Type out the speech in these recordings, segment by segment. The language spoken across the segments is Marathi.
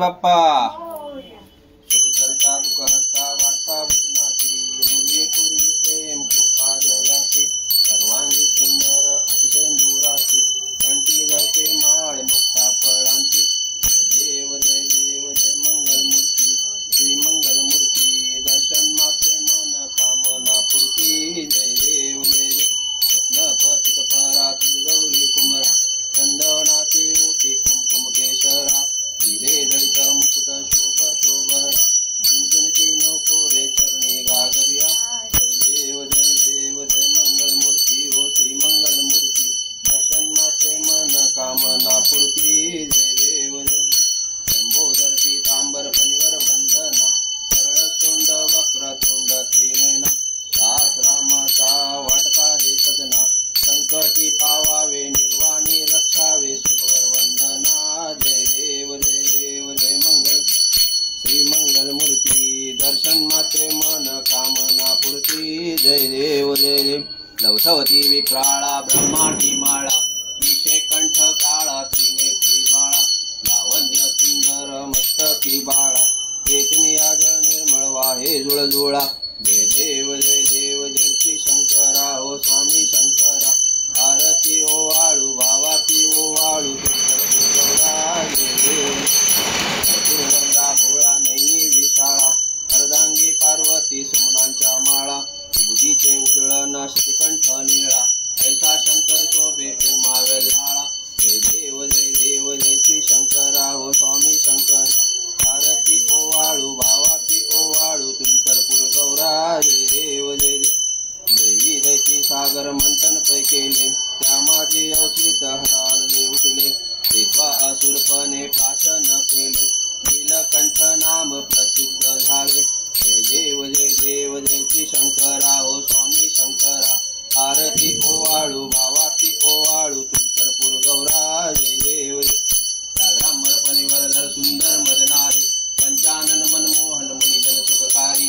बाप्पा. सुख करता दुःख हरता वार्ता विघ्नाची पूर्वी पूर्वी प्रेम कृपा जयाची सर्वांगी सुंदर उपसेंदुराची कंठी जळते माळ मुक्ता फळांची. जय देव जय देव जय मंगल मूर्ती श्री मंगल मूर्ती दर्शन मात्रे मन कामना पूर्ती. जय देव जय देव रत्न पतित परा तुझ गौरी कुमरा चंदनाची ओटी कुमकुम केशरा हिरे दलित मुकुट शोभतो बहरा झुंझुनती नकोरे चरणी घागरिया. जय देव जय मंगल मूर्ती ओ श्री मंगल मूर्ती दर्शन मात्रे मन कामना पूर्ती. जय देव जय लंबोदर पीतांबर पनिवर बंधना सरळ सोंड वक्रतुंड त्रिनयना दास रामाचा वाटपा हे सदना संकटी पावावे निर्वाणी रक्षावे सुरवर वंदना. जय देव जय मंगल श्री मंगल मूर्ती दर्शन मात्रे मन कामना पूर्ती. जय देव लवथवती विक्राळा ब्रह्मांडी माळा विषे कंठ काळा त्रिनेत्री बाळा लावण्य सुंदर मस्तकी बाळा एकूण याग निर्मळ वाहे जुळजुळा. जय देव जय श्री शंकरा हो स्वामी शंकरा आरती ओवाळू भावाती ओवाळू गौरा. जय देव गंगा भोळा नैनी विशाळा अर्धांगी पार्वती सुमनांच्या माळा बुधीचे उजळण शशिकंठ निळा ऐसा शंकर शोभे उमा वेल्हाळा. जय देव जय श्री शंकरा हो स्वामी शंकर आरती ओवाळू भावाती ओवाळू तुलकरपूर गौरा. जय देव देवी दैती सागर मंथन पै केले त्या माझे अवचित हराले उठले विद्वा असुरपणे प्राशन केले नीलकंठ नाम प्रसिद्ध झाले. जय देव जय श्री शंकरा हो स्वामी शंकरा आरती ओवाळू भावाती ओवाळू तुलकरपूर गौरा. जय देव ब्राह्मण परिवरधर सुंदर मदनारी पंचानन मनमोहन मुनिजन सुखकारी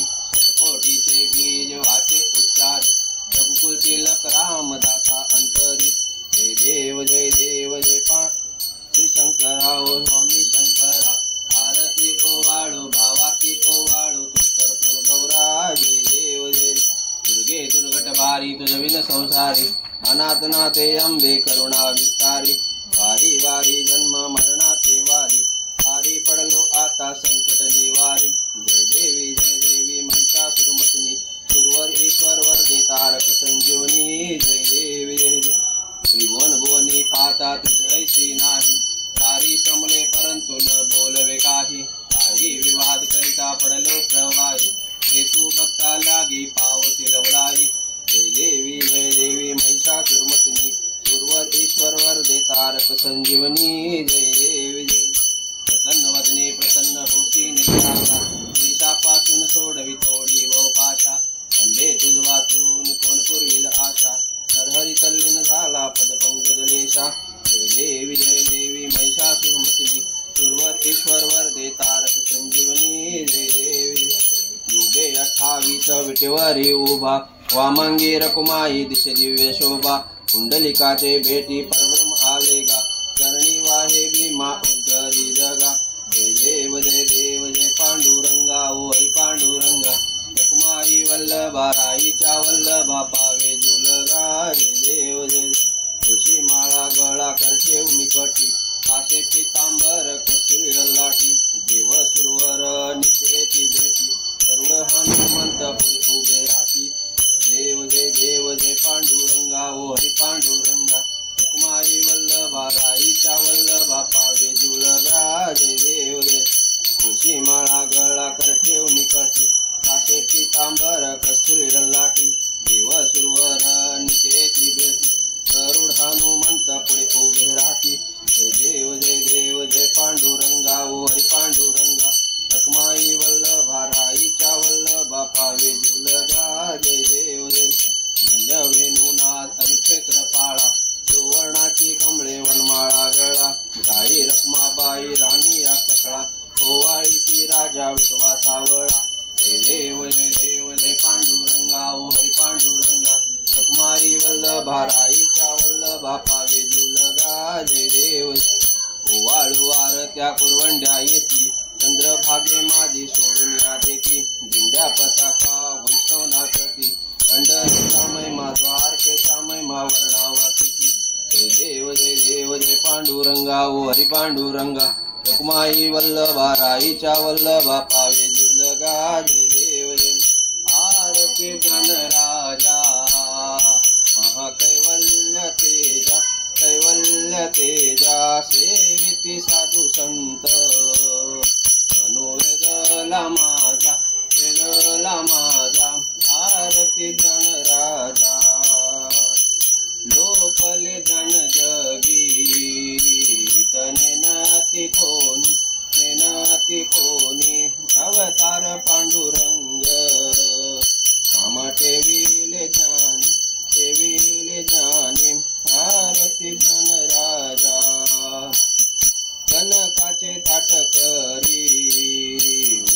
कोटीचे बीज वाचे उच्चारी रघुकुल तिलक रामदासा अंतरी. जय देव जय श्री शंकरा हो स्वामी शंकरा आरती ओवाळू भावाती ओवाळू तुलकरपूर गौरा. जय देव दुर्गे दुर्घट भारी तुझ विन संसारी अनाथ नाथे अंबे करुणा विस्तारी वारी वारी जन्म मरणाते वारी हारी पडलो आता संकट निवारी. जय देवी महिषासुरमर्दिनी सुरवर ईश्वर वरदे तारक संजीवनी. जय देवी त्रिभुवन भुवनी पाता तुझ ऐसी नाही सारी समले परंतु न बोलवे काही काही विवाद करिता पडलो प्रवाही ते तू भक्ता लागी पावसी लवलाई. जय देवी महिषासुरमर्दिनी सुरवर ईश्वर वरदे तारक संजीवनी. जय देवी प्रसन्न वदने प्रसन्न होसी निराशा देशापासून सोडवी तोडी व पाशा अंबे तुझ वाचून कोण पुरविल आशा हरहरी तल्लीन झाला पदपंकजलेशा. जय देवी महिषासुरमर्दिनी सुरवर ईश्वर वरदे तारक संजीवनी. जय देवी युगे 28 विटेवरी उभा वामांगी रकुमाई दिश दिव्य शोभा कुंडलिकाचे भेटी परब्रह्म आलेगा करणी वाहे भीमा उद्धरी जगा. जय देव जय पांडुरंगा ओ हरी पांडुरंगा रकुमाई वल्लभा राईच्या वल्लभा पावे जुलगा. जय देव तुळशी माळा गळा कर ठेव निकटी कासे पितांबर कस्तुरी लाटी देव सुरवर निकेती भेटी करुण हनुमंत पुढे उभे राहती. देव जय पांडुरंगा ओ हरी पांडुरंगा रकुमाई वल्लभा राईच्या वल्लभा पावे जुलगा. जय देव तुळशी माळा गळा कर ठेव निकटी कासे पितांबर कस्तुरी लाटी देव सुरवर निकेती भेटी करुण हनुमंत पुढे उभे राहती. जय देव जय पांडुरंगा ओ हरी पांडुरंगा रकुमाई वल्लभा राईच्या वल्लभा पावे जुलगा. जय देव वेणुनाद अनुक्षेत्र पाळा सुवर्णाची कमळे वनमाळा गळा गाई रखमाबाई राणी या सकळा ओवाळी ती राजा विठवा सावळा. जय देव जय पांडुरंगा ओ हरी पांडुरंगा रखमाई वल्लभा राईच्या वल्लभा पावे जुलगा. जय देव वाळू आरत्या कुरवंड्या येती चंद्रभागे माझी सोडून या देखी दिंड्या पताका वैष्णवनाथती पंढरीचा महिमा द्वारकेचा महिमा वर्णावाती जय देव जय पांडुरंगा ओ हरी पांडुरंगा रखुमाई वल्लभा राईच्या वल्लभा पावे जुलगा जय देव जय आरती गणराजा महाकैवल्य तेजा कैवल्य तेजा सेविती साधू संत मनोवेदला माझा वेदला माझा आरती गणराजा लोपले जन जगी तने नाती कोणी अवतार पांडुरंग काम ठेविले जानी आरती गणराजा कनकाचे ताट करी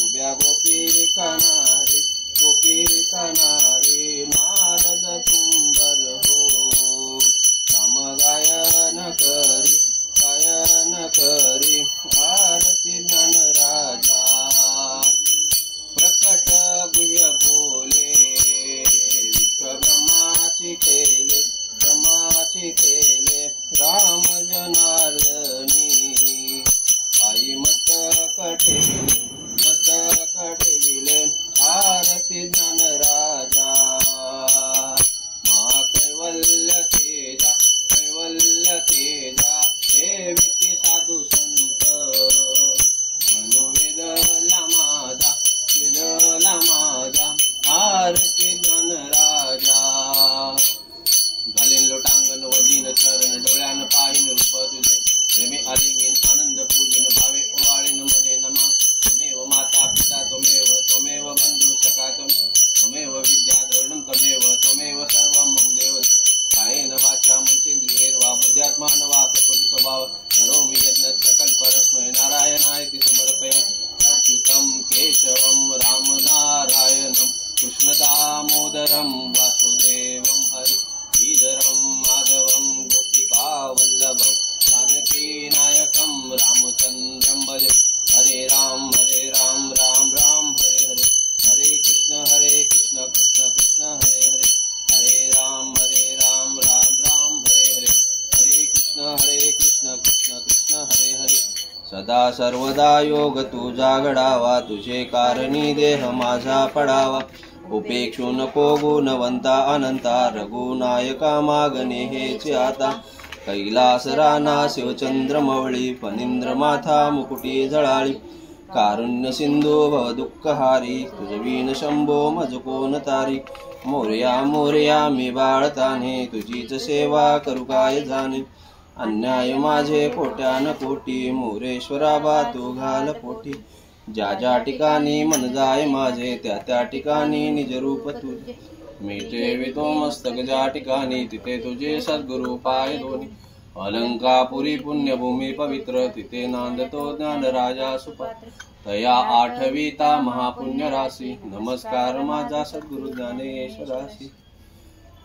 उभ्या गोपी कानारी नारद तुंबर हो साम गायन करी आरती गणराजा प्रकट गुह्य बोले विश्व ब्रह्माची केले राम जनार्दनी आई मस्तक ठेविले आरती गणराजा मा कैवल्य तेजा सेविती साधू संत मनोवेदला माझा आरती गणराजा झाले लोटांगण वदीन चरण डोळ्यान पाहिन रूप तुझे प्रेमे आलिंगीन आनंद पूजिन भावे ओवाळीन मने नमा त्वमेव माता पिता त्वमेव बंधू सखा त्वमेव विद्या द्रविणं त्वमेव सर्वं मम देव कायेन वाचा मनसेन्द्रियेण वा बुद्ध्यात्मान वा प्रकृति स्वभाव करोमि यज्ञ सकलपरस्मै नारायणायति समर्पयामि अच्युतं केशवं राम नारायणं कृष्ण दामोदरं वासुदेवं हरि श्रीधरं माधवं गोपिका वल्लभं जानकी नायकं रामचन्द्रं भजे हरे राम राम राम हरे हरे हरे कृष्ण कृष्ण कृष्ण हरे हरे हरे राम राम राम हरे हरे हरे कृष्ण कृष्ण कृष्ण हरे हरे सदा सर्वदा योग तुझा घडावा तुझे कारणी देह माझा पडावा उपेक्षू नको गुणवंता अनंता रघुनायका मागणे हेच आता कैलास राना शिवचंद्रमवळी फणींद्र माथा मुकुटी झळाळी कारुण्य सिंधू भव दुःखहारी तुझवीन शंभो मज कोण तारी मोरया मी बाळताने तुझीच सेवा करू काय जाणे अन्याय माझे कोट्यान कोटी मोरेश्वरा बा तू घाल पोटी ज्या ज्या ठिकाणी मन जाय माझे त्या त्या ठिकाणी निज रूप तुझे मी ठेवितो मस्तक ज्या ठिकाणी तिथे तुझे सद्गुरु पाय दोन्ही अलंकापुरी पुण्यभूमी पवित्र तिथे नांदतो ज्ञान राजा सुपात्र तया आठविता महापुण्य राशी नमस्कार माझा सद्गुरु ज्ञानेश्वरासी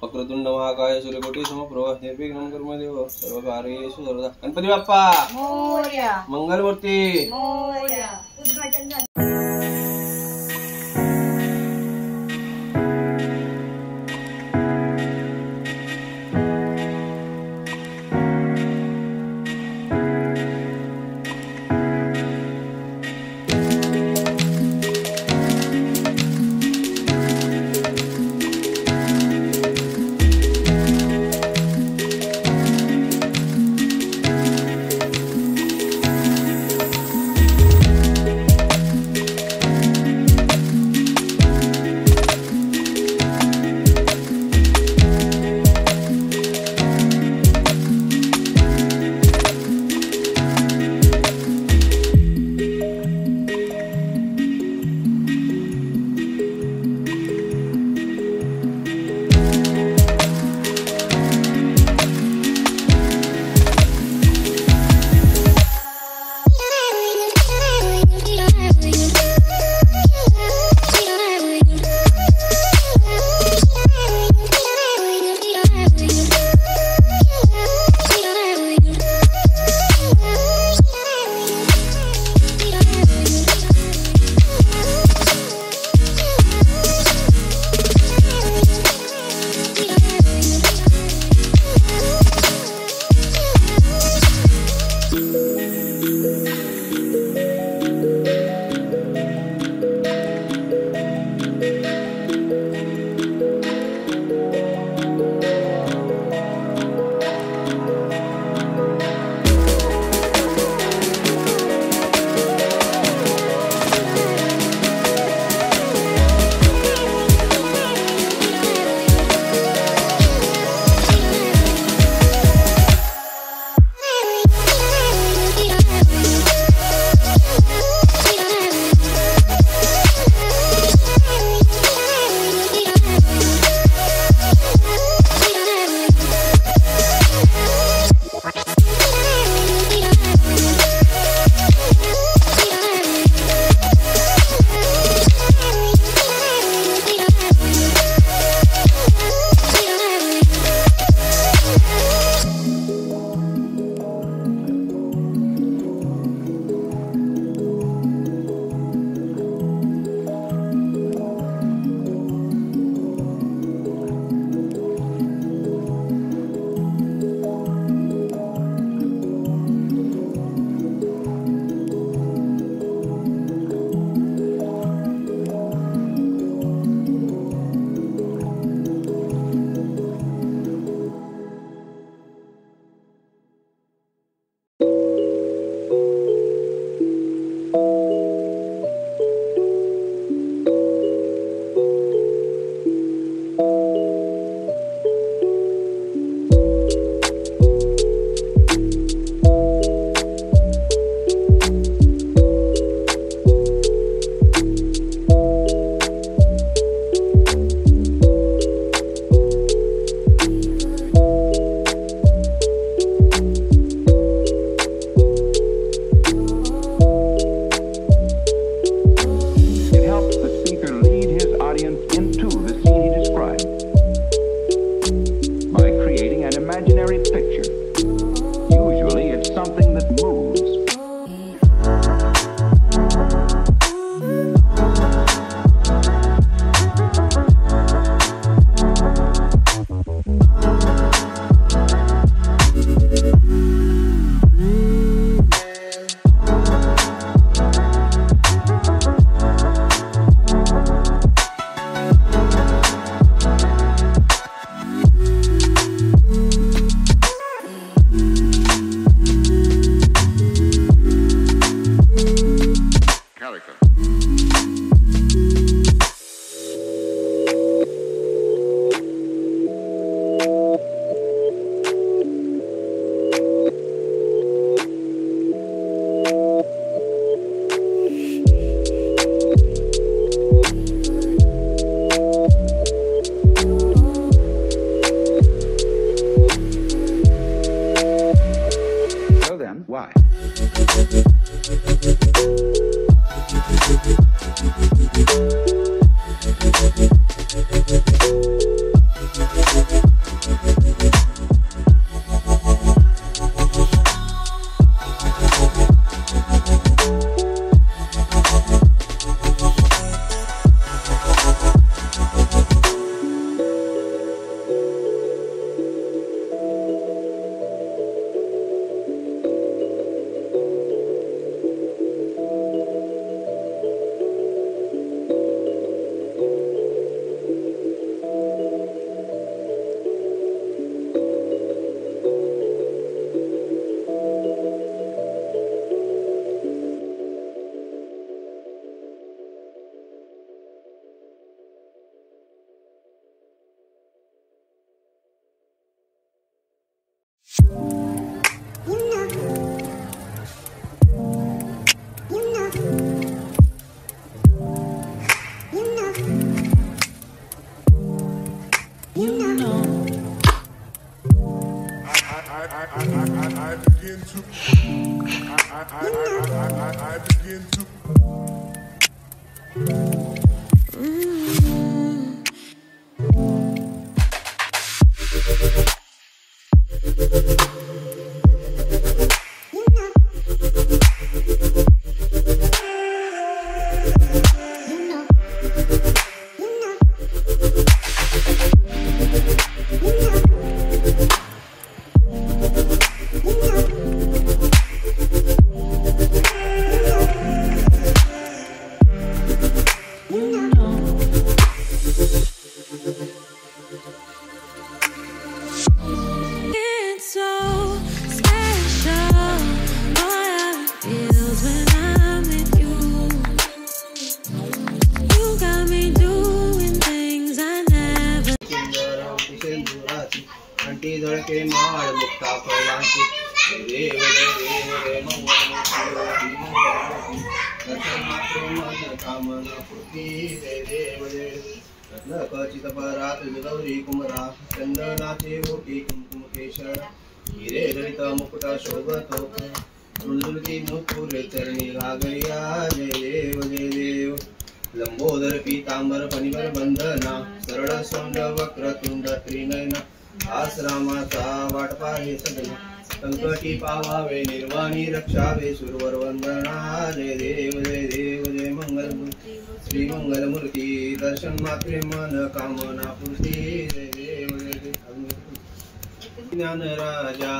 वक्रतुंड महाकाय सूर्यकोटी समप्रभ निर्विघ्नं कुरु मे देव सर्वकार्येषु सर्वदा गणपती बाप्पा मोरया मंगलमूर्ती मोरया उद्घाटन अंटी झळके माळ मुक्ता फळांची देव देव मन कामना पूर्ती देव रत्नखचित परात गौरी कुमरा चंदनाचे ओटी कुंकुम केशर हिरे जडित मुकुट शोभतो मृदुलती मुकुरे चरणी घागरिया जय देव लंबोदर पीतांबर फणीवर बंधना सरळ सोंड वक्रतुंड त्रिनयना आश्रमाचा वाट पाहे सदना संकटी पावावे निर्वाणी रक्षावे सुरवर वंदना जय देव जय मंगलमूर्ती श्री मंगलमूर्ती दर्शन मात्रे मन कामना पूर्ती जय देव ज्ञान राजा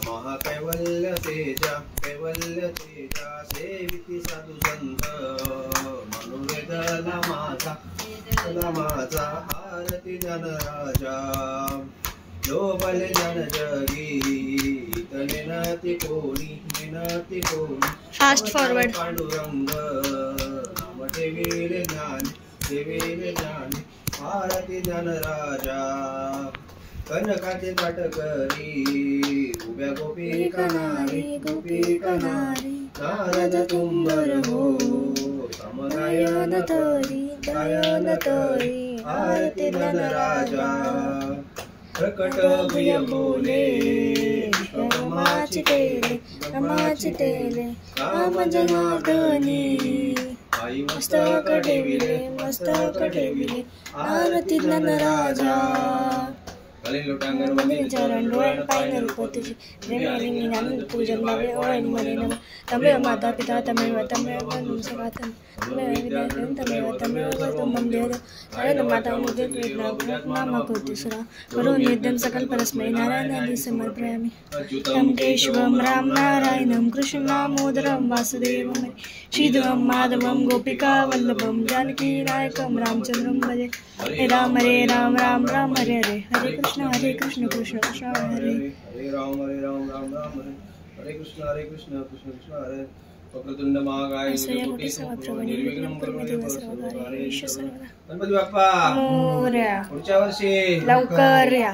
महाकैवल्य तेजा कैवल्य तेजा सेविती साधू संत मनोवेदना माझा आरती ज्ञान राजा जो बले ज्ञान जगी नेनती कोणी फास्ट फॉरवर्ड पांडुरंग नाम देवीले ज्ञान आरती ज्ञान राजा कनकाचे ताट करी उभ्या गोपी कनारी नारद तुंबर हो समगायन तरी आरती ज्ञान राजा प्रकट भुय बोले रमाची तेले काम जनार्दनी आई मस्तक ठेविले आरती ज्ञान राजा चरण डोळ्यानं पाहिलं रूप तुझे प्रेमाने पूजन लावे ओळणी मध्ये नम तमेव माता पिता तमेव बंधू सखा तमेव विद्यार्थी तमेव कर्तव्यं देव नरेंद्र माता मुझे नाम कोटिसुरा करो नित्यं सकल परस्मै नारायणादि समर्पयामि तं केशवं राम नारायणं कृष्णं दामोदरं वासुदेवं श्रीधरं माधवं गोपिका वल्लभं जानकी नायकं रामचंद्रं भजे हरे राम राम राम हरे हरे हरे कृष्ण कृष्ण कृष्ण हरे राम राम हरे कृष्ण कृष्ण कृष्ण हरे वक्रतुंड महाकाय निर्विघ्नं करोमि गणपती बाप्पा पुढच्या वर्षी लवकर या.